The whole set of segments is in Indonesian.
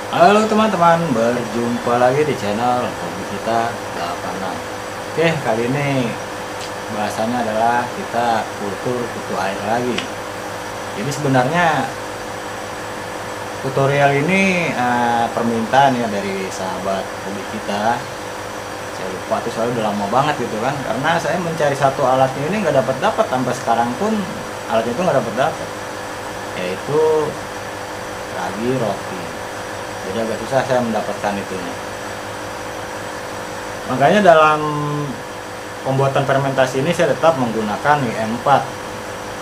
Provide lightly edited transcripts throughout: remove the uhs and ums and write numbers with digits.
Halo teman-teman, berjumpa lagi di channel hobi kita 86. Oke, kali ini bahasannya adalah kita kultur kutu air lagi. Jadi sebenarnya tutorial ini permintaan ya dari sahabat hobi kita. Saya lupa tuh, soalnya udah lama banget gitu kan. Karena saya mencari satu alatnya ini nggak dapat sampai sekarang pun alatnya itu nggak dapat, yaitu ragi roti. Jadi agak susah saya mendapatkan itunya. Makanya dalam pembuatan fermentasi ini saya tetap menggunakan WM4.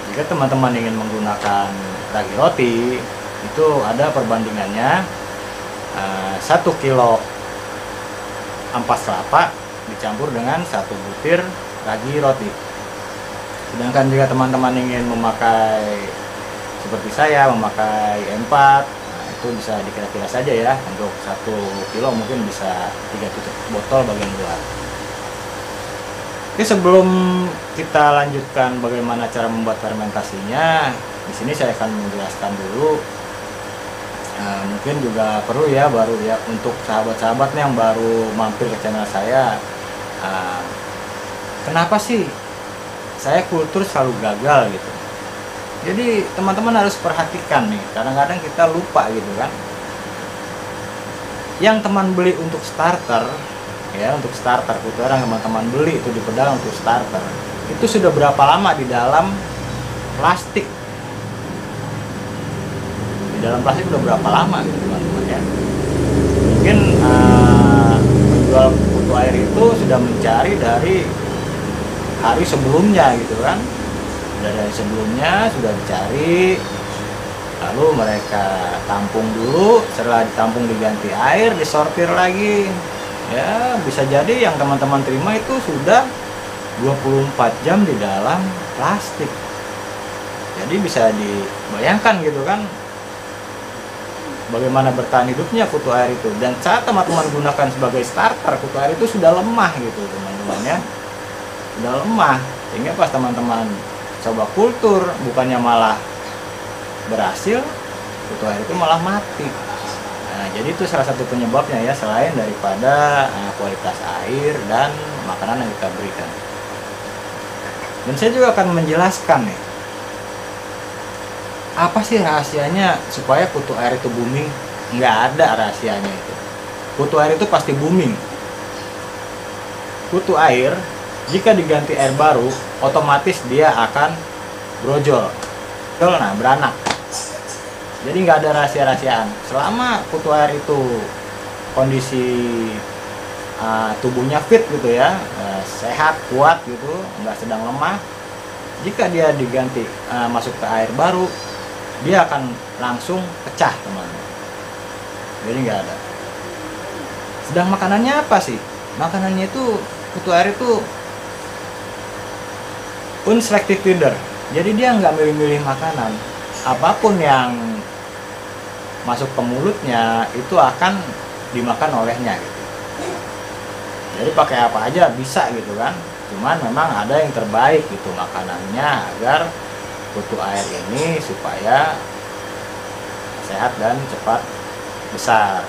Jika teman-teman ingin menggunakan ragi roti, itu ada perbandingannya 1 kilo ampas kelapa dicampur dengan 1 butir ragi roti. Sedangkan jika teman-teman ingin memakai seperti saya, memakai M4, itu bisa dikira-kira saja ya, untuk 1 kilo mungkin bisa 3 tutup botol bagian luar. Oke, sebelum kita lanjutkan bagaimana cara membuat fermentasinya, di sini saya akan menjelaskan dulu. Mungkin juga perlu ya, baru ya, untuk sahabat-sahabat yang baru mampir ke channel saya, kenapa sih saya kultur selalu gagal gitu. Jadi teman-teman harus perhatikan nih, kadang-kadang kita lupa gitu kan. Yang teman beli untuk starter, ya untuk starter kultur yang teman-teman beli itu di pedal untuk starter, itu sudah berapa lama di dalam plastik? Di dalam plastik udah berapa lama gitu teman-teman ya. Mungkin penjual kutu air itu sudah mencari dari hari sebelumnya gitu kan. Dari sebelumnya sudah dicari, lalu mereka tampung dulu, setelah ditampung diganti air, disortir lagi ya. Bisa jadi yang teman-teman terima itu sudah 24 jam di dalam plastik. Jadi bisa dibayangkan gitu kan bagaimana bertahan hidupnya kutu air itu. Dan saat teman-teman gunakan sebagai starter, kutu air itu sudah lemah gitu teman-teman ya, sudah lemah, sehingga pas teman-teman coba kultur, bukannya malah berhasil, kutu air itu malah mati. Nah, jadi itu salah satu penyebabnya ya, selain daripada kualitas air dan makanan yang kita berikan. Dan saya juga akan menjelaskan nih, apa sih rahasianya supaya kutu air itu booming? Nggak ada rahasianya itu. Kutu air itu pasti booming. Kutu air jika diganti air baru, otomatis dia akan brojol, nah beranak. Jadi nggak ada rahasia-rahasiaan. Selama kutu air itu kondisi tubuhnya fit gitu ya, sehat, kuat gitu, nggak sedang lemah, jika dia diganti masuk ke air baru, dia akan langsung pecah teman-teman. Jadi nggak ada. Sedang makanannya apa sih? Makanannya itu, kutu air itu unselected feeder. Jadi dia nggak milih-milih makanan. Apapun yang masuk ke mulutnya itu akan dimakan olehnya gitu. Jadi pakai apa aja bisa gitu kan. Cuman memang ada yang terbaik gitu makanannya, agar kutu air ini supaya sehat dan cepat besar.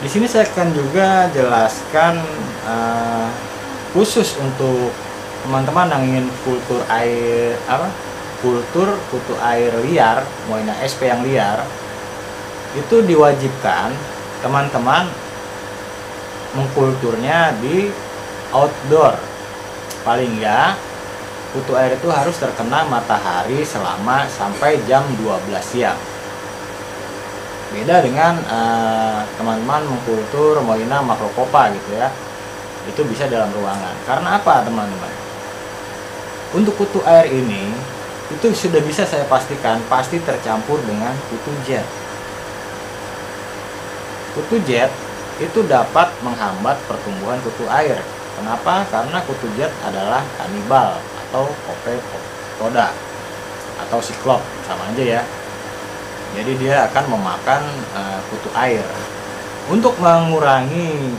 Di sini saya akan juga jelaskan khusus untuk teman-teman yang ingin kultur air kultur kutu air liar, Moina SP yang liar, itu diwajibkan teman-teman mengkulturnya di outdoor. Paling enggak kutu air itu harus terkena matahari selama sampai jam 12 siang. Beda dengan teman-teman mengkultur Moina macrocopa gitu ya, itu bisa dalam ruangan. Karena apa teman-teman? Untuk kutu air ini itu sudah bisa saya pastikan pasti tercampur dengan kutu jet. Kutu jet itu dapat menghambat pertumbuhan kutu air. Kenapa? Karena kutu jet adalah kanibal atau copepoda atau siklop, sama aja ya. Jadi dia akan memakan kutu air. Untuk mengurangi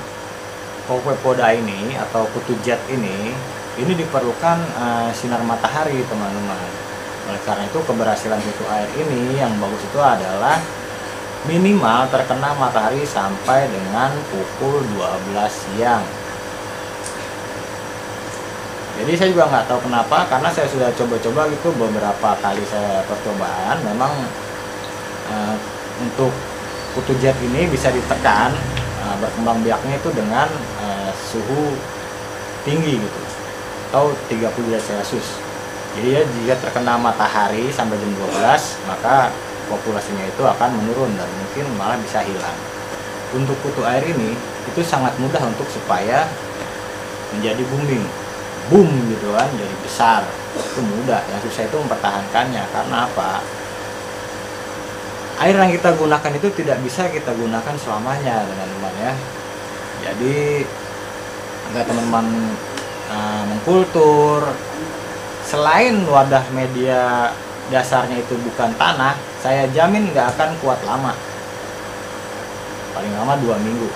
copepoda ini atau kutu jet ini diperlukan sinar matahari teman-teman. Oleh karena itu keberhasilan kutu air ini yang bagus itu adalah minimal terkena matahari sampai dengan pukul 12 siang. Jadi saya juga nggak tahu kenapa, karena saya sudah coba-coba gitu beberapa kali saya percobaan, memang untuk kutu jet ini bisa ditekan berkembang biaknya itu dengan suhu tinggi gitu, atau 30 derajat Celcius. Jadi ya jika terkena matahari sampai jam 12, maka populasinya itu akan menurun dan mungkin malah bisa hilang. Untuk kutu air ini itu sangat mudah untuk supaya menjadi booming, boom gitu kan, jadi besar. Itu mudah, yang susah itu mempertahankannya. Karena apa? Air yang kita gunakan itu tidak bisa kita gunakan selamanya, teman-teman ya. Jadi agar teman-teman mengkultur, selain wadah media dasarnya itu bukan tanah, saya jamin nggak akan kuat lama. Paling lama 2 minggu,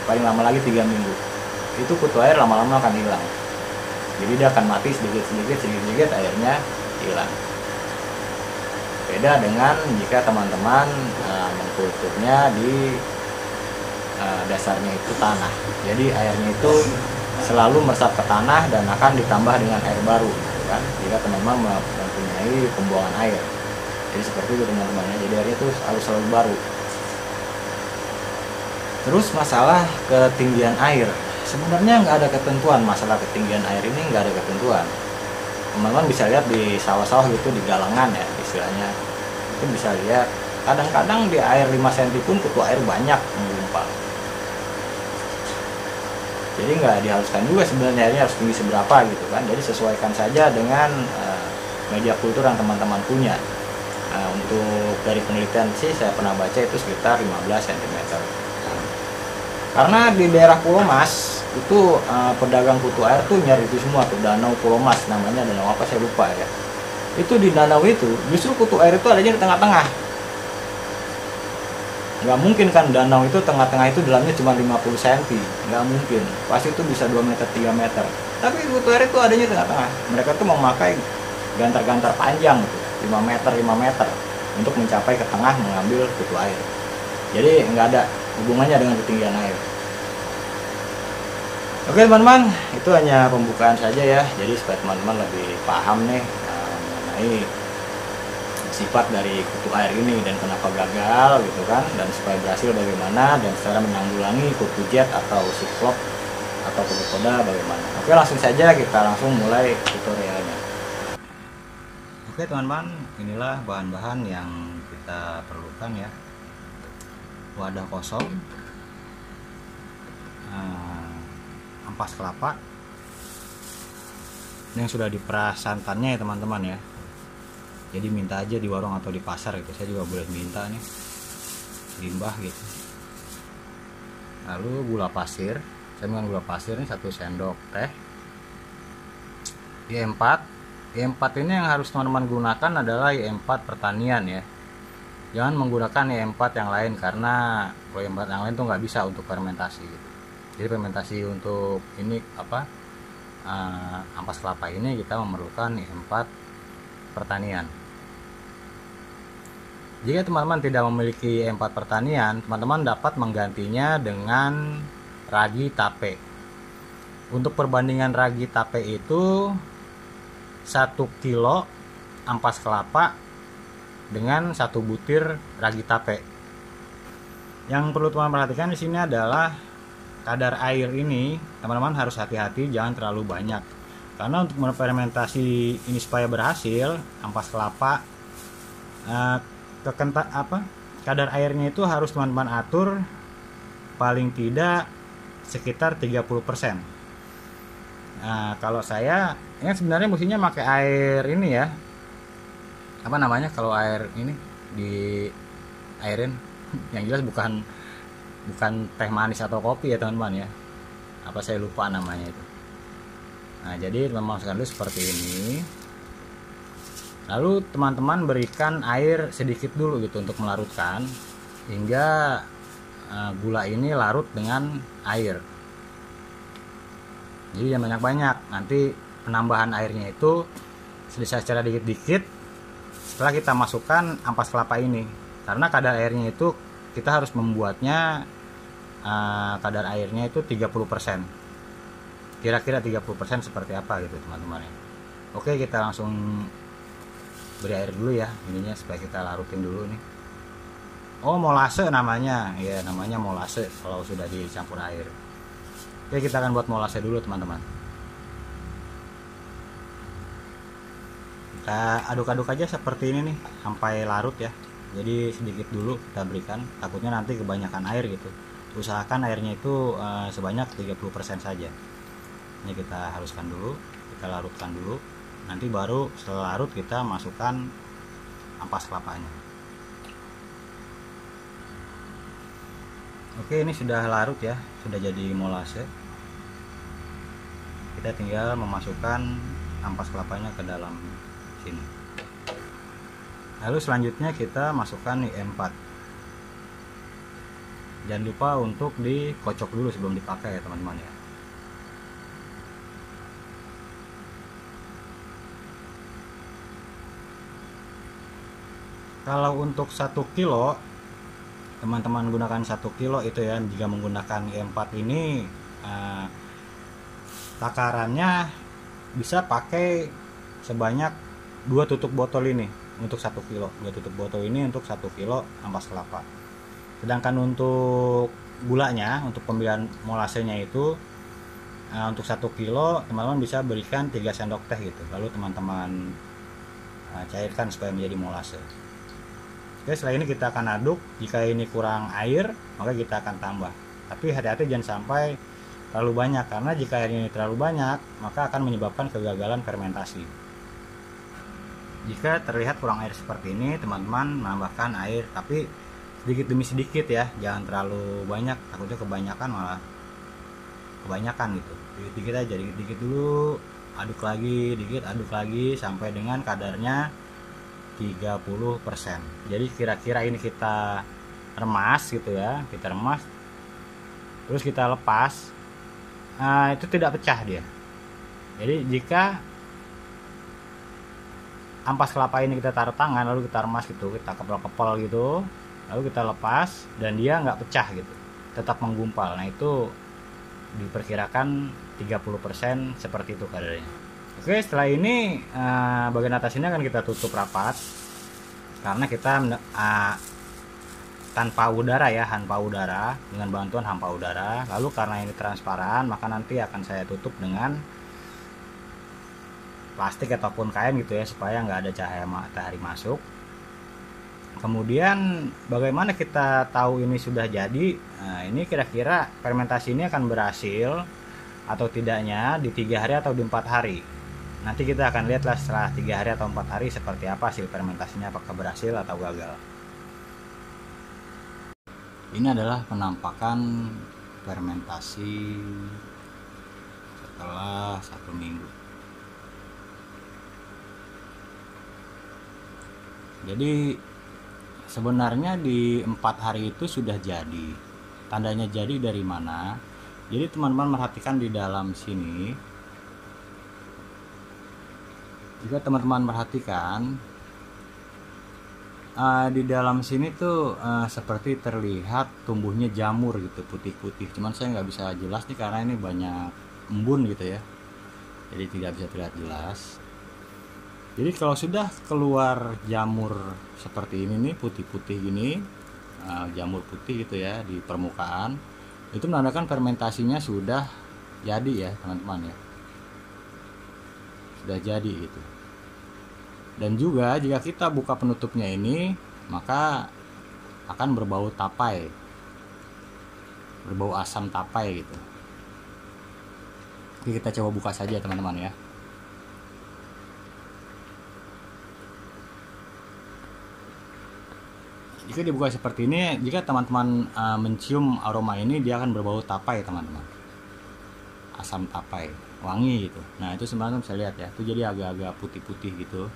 paling lama lagi 3 minggu. Itu kutu air lama-lama akan hilang. Jadi dia akan mati sedikit-sedikit airnya hilang. Beda dengan jika teman-teman mengkulturnya di dasarnya itu tanah. Jadi airnya itu selalu meresap ke tanah dan akan ditambah dengan air baru, gitu kan? Jika teman-teman mempunyai pembuangan air. Jadi seperti itu teman-teman ya. Jadi airnya itu harus selalu baru. Terus masalah ketinggian air, sebenarnya nggak ada ketentuan. Masalah ketinggian air ini nggak ada ketentuan. Teman-teman bisa lihat di sawah-sawah gitu, di galangan ya istilahnya, itu bisa lihat kadang-kadang di air 5 cm pun kutu air banyak menggumpal. Jadi nggak diharuskan juga sebenarnya airnya harus tinggi seberapa gitu kan. Jadi sesuaikan saja dengan media kultur yang teman-teman punya. Untuk dari penelitian sih saya pernah baca itu sekitar 15 cm. Karena di daerah Pulau Mas itu pedagang kutu air tuh nyari itu semua tuh, danau Pulau Mas namanya, danau apa saya lupa ya. Itu di danau itu justru kutu air itu adanya di tengah-tengah. Nggak mungkin kan danau itu tengah-tengah itu dalamnya cuma 50 cm, nggak mungkin. Pasti itu bisa 2 meter 3 meter. Tapi kutu air itu adanya tengah-tengah. Mereka tuh memakai gantar-gantar panjang tuh, 5 meter 5 meter untuk mencapai ke tengah mengambil kutu air. Jadi nggak ada hubungannya dengan ketinggian air. Oke teman-teman, itu hanya pembukaan saja ya. Jadi supaya teman-teman lebih paham nih mengenai sifat dari kutu air ini dan kenapa gagal gitu kan, dan supaya berhasil bagaimana, dan cara menanggulangi kutu jet atau siklop atau kutu-koda bagaimana. Oke, langsung saja kita langsung mulai tutorialnya. Oke teman-teman, inilah bahan-bahan yang kita perlukan ya. Wadah kosong, ampas kelapa ini yang sudah diperas santannya ya teman-teman ya. Jadi minta aja di warung atau di pasar gitu, saya juga boleh minta nih limbah gitu. Lalu gula pasir, saya menggunakan gula pasir ini 1 sendok teh. Y4 ini yang harus teman-teman gunakan adalah Y4 pertanian ya. Jangan menggunakan Y4 yang lain, karena kalau Y4 yang lain tuh nggak bisa untuk fermentasi gitu. Jadi fermentasi untuk ini ampas kelapa ini kita memerlukan Y4 pertanian. Jika teman-teman tidak memiliki Y4 pertanian, teman-teman dapat menggantinya dengan ragi tape. Untuk perbandingan ragi tape itu 1 kilo ampas kelapa dengan 1 butir ragi tape. Yang perlu teman-teman perhatikan di sini adalah kadar air ini, teman-teman harus hati-hati, jangan terlalu banyak. Karena untuk fermentasi ini supaya berhasil, ampas kelapa kadar airnya itu harus teman-teman atur paling tidak sekitar 30%. Nah, kalau saya ini sebenarnya mestinya pakai air ini ya. Apa namanya kalau air ini di airin? Yang jelas bukan teh manis atau kopi ya teman-teman ya. Apa saya lupa namanya itu. Nah, jadi memasukkan dulu seperti ini. Lalu teman-teman berikan air sedikit dulu gitu untuk melarutkan hingga gula ini larut dengan air. Jadi jangan banyak-banyak. Nanti penambahan airnya itu secara dikit-dikit setelah kita masukkan ampas kelapa ini. Karena kadar airnya itu kita harus membuatnya kadar airnya itu 30%. Kira-kira 30% seperti apa gitu teman-teman ya. Oke, kita langsung beri air dulu ya ininya, supaya kita larutin dulu nih. Oh, molase namanya ya, namanya molase kalau sudah dicampur air. Oke, kita akan buat molase dulu teman-teman. Kita aduk-aduk aja seperti ini nih sampai larut ya. Jadi sedikit dulu kita berikan, takutnya nanti kebanyakan air gitu. Usahakan airnya itu sebanyak 30% saja. Ini kita haluskan dulu, kita larutkan dulu. Nanti baru setelah larut kita masukkan ampas kelapanya. Oke, ini sudah larut ya, sudah jadi molase. Kita tinggal memasukkan ampas kelapanya ke dalam sini. Lalu selanjutnya kita masukkan IE4. Jangan lupa untuk dikocok dulu sebelum dipakai ya teman-teman ya. Kalau untuk 1 kilo, teman-teman gunakan 1 kilo itu ya, jika menggunakan IE4 ini takarannya bisa pakai sebanyak 2 tutup botol ini untuk 1 kilo. 2 tutup botol ini untuk 1 kilo ampas kelapa. Sedangkan untuk gulanya, untuk pemilihan molasenya itu untuk 1 kilo teman-teman bisa berikan 3 sendok teh gitu. Lalu teman-teman cairkan supaya menjadi molase. Oke, setelah ini kita akan aduk. Jika ini kurang air, maka kita akan tambah. Tapi hati-hati jangan sampai terlalu banyak, karena jika air ini terlalu banyak, maka akan menyebabkan kegagalan fermentasi. Jika terlihat kurang air seperti ini, teman-teman menambahkan air, tapi sedikit demi sedikit ya, jangan terlalu banyak, takutnya kebanyakan malah kebanyakan gitu. Dikit-dikit aja, dikit-dikit dulu, aduk lagi, dikit aduk lagi sampai dengan kadarnya 30%. Jadi kira-kira ini kita remas gitu ya, kita remas terus kita lepas. Itu tidak pecah dia. Jadi jika ampas kelapa ini kita taruh tangan lalu kita remas gitu, kita kepel-kepel gitu, lalu kita lepas dan dia nggak pecah gitu, tetap menggumpal. Nah itu diperkirakan 30% seperti itu kadarnya. Oke, setelah ini bagian atas ini akan kita tutup rapat karena kita tanpa udara ya, hampa udara, dengan bantuan hampa udara. Lalu karena ini transparan, maka nanti akan saya tutup dengan plastik ataupun kain gitu ya, supaya nggak ada cahaya matahari masuk. Kemudian bagaimana kita tahu ini sudah jadi? Nah, ini kira-kira fermentasi ini akan berhasil atau tidaknya di 3 hari atau di 4 hari. Nanti kita akan lihatlah setelah 3 hari atau 4 hari seperti apa hasil fermentasinya, apakah berhasil atau gagal. Ini adalah penampakan fermentasi setelah 1 minggu. Jadi sebenarnya di 4 hari itu sudah jadi. Tandanya jadi dari mana? Jadi teman-teman perhatikan di dalam sini. Jika teman-teman perhatikan di dalam sini tuh seperti terlihat tumbuhnya jamur gitu, putih-putih. Cuman saya nggak bisa jelas nih karena ini banyak embun gitu ya. Jadi tidak bisa terlihat jelas. Jadi kalau sudah keluar jamur seperti ini nih, putih-putih gini, jamur putih gitu ya di permukaan, itu menandakan fermentasinya sudah jadi ya teman-teman ya, sudah jadi gitu. Dan juga jika kita buka penutupnya ini, maka akan berbau tapai, berbau asam tapai gitu. Oke, kita coba buka saja teman-teman ya. Jika dibuka seperti ini, jika teman-teman mencium aroma ini, dia akan berbau tapai teman-teman, asam tapai, wangi gitu. Nah itu sebenarnya bisa lihat ya, itu jadi agak-agak putih-putih gitu,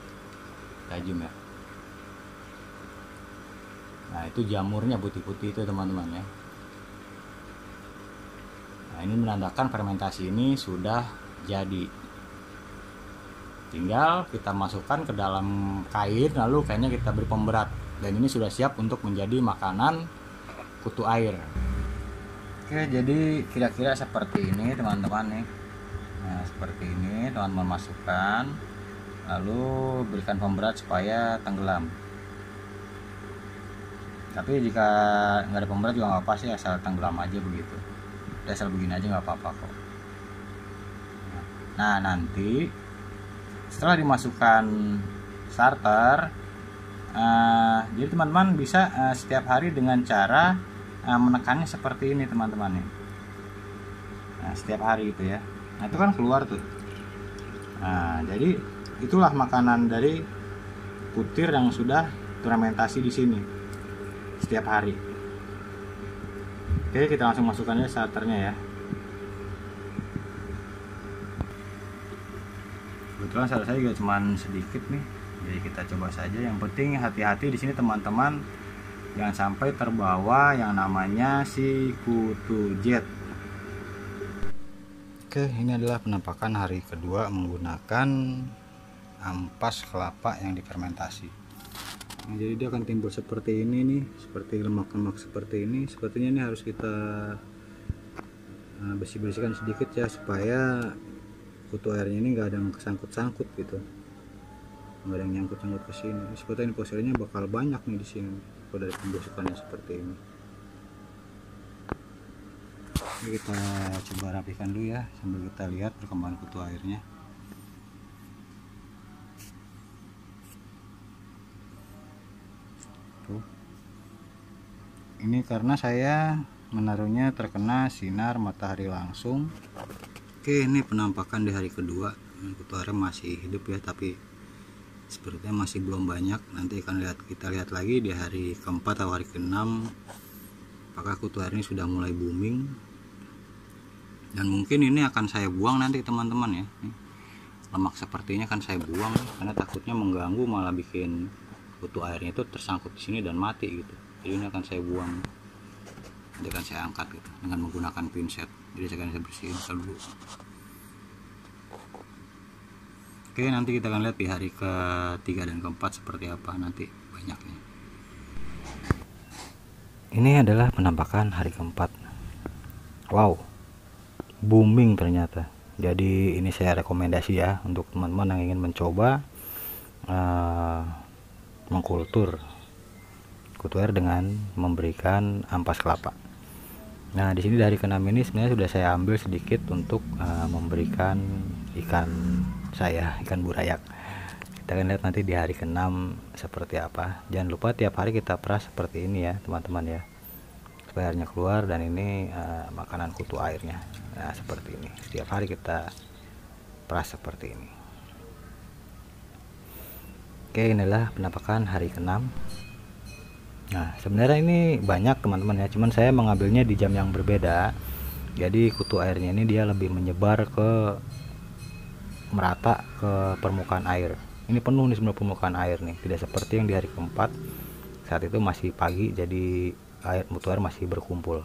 tajam ya. Nah itu jamurnya putih-putih itu teman-teman ya. Nah ini menandakan fermentasi ini sudah jadi. Tinggal kita masukkan ke dalam kain, lalu kainnya kita beri pemberat. Dan ini sudah siap untuk menjadi makanan kutu air. Oke, jadi kira-kira seperti ini teman-teman nih. Nah, seperti ini teman-teman masukkan, lalu berikan pemberat supaya tenggelam. Tapi jika nggak ada pemberat juga nggak apa sih, asal tenggelam aja begitu. Asal begini aja nggak apa-apa kok. Nah, nanti setelah dimasukkan starter, jadi teman-teman bisa setiap hari dengan cara menekannya seperti ini teman-teman nih. Nah, setiap hari itu ya. Nah, itu kan keluar tuh. Nah, jadi itulah makanan dari putir yang sudah fermentasi di sini setiap hari. Oke, kita langsung masukkan aja starternya ya. Kebetulan starter saya juga cuman sedikit nih, jadi kita coba saja. Yang penting hati-hati di sini teman-teman, jangan sampai terbawa yang namanya si kutu jet. Oke, ini adalah penampakan hari kedua menggunakan ampas kelapa yang difermentasi. Nah, jadi dia akan timbul seperti ini nih, seperti lemak-lemak seperti ini. Sepertinya ini harus kita bersih-bersihkan sedikit ya, supaya kutu airnya ini nggak ada yang kesangkut-sangkut gitu, nggak ada yang nyangkut-nyangkut ke sini. Seperti ini posisinya bakal banyak nih di sini kalau dari pembusukannya seperti ini. Ini kita coba rapikan dulu ya, sambil kita lihat perkembangan kutu airnya. Tuh. Ini karena saya menaruhnya terkena sinar matahari langsung. Oke, ini penampakan di hari kedua. Kutu air masih hidup ya, tapi sepertinya masih belum banyak. Nanti akan kita lihat lagi di hari keempat atau hari keenam, apakah kutu air ini sudah mulai booming. Dan mungkin ini akan saya buang nanti teman-teman ya. Lemak sepertinya akan saya buang karena takutnya mengganggu, malah bikin kutu airnya itu tersangkut di sini dan mati gitu. Jadi ini akan saya buang. Nanti akan saya angkat gitu dengan menggunakan pinset. Jadi saya akan bersihin dulu. Oke, nanti kita akan lihat di hari ketiga dan keempat seperti apa nanti banyaknya. Ini adalah penampakan hari keempat. Wow, booming ternyata. Jadi ini saya rekomendasi ya untuk teman-teman yang ingin mencoba mengkultur kutu air dengan memberikan ampas kelapa. Nah, di sini dari ke-6 ini sebenarnya sudah saya ambil sedikit untuk memberikan ikan saya, ikan burayak. Kita akan lihat nanti di hari ke-6 seperti apa. Jangan lupa tiap hari kita peras seperti ini ya teman-teman ya, supaya airnya keluar. Dan ini makanan kutu airnya. Nah, seperti ini. Setiap hari kita peras seperti ini. Oke, inilah penampakan hari ke-6. Nah, sebenarnya ini banyak teman-teman ya, cuman saya mengambilnya di jam yang berbeda. Jadi kutu airnya ini dia lebih menyebar ke merata ke permukaan air. Ini penuh nih sebenarnya permukaan air nih, tidak seperti yang di hari keempat. Saat itu masih pagi, jadi kutu air masih berkumpul.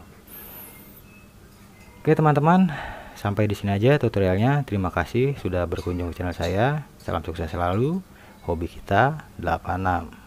Oke teman-teman, sampai di sini aja tutorialnya. Terima kasih sudah berkunjung ke channel saya. Salam sukses selalu. Hobi kita 86.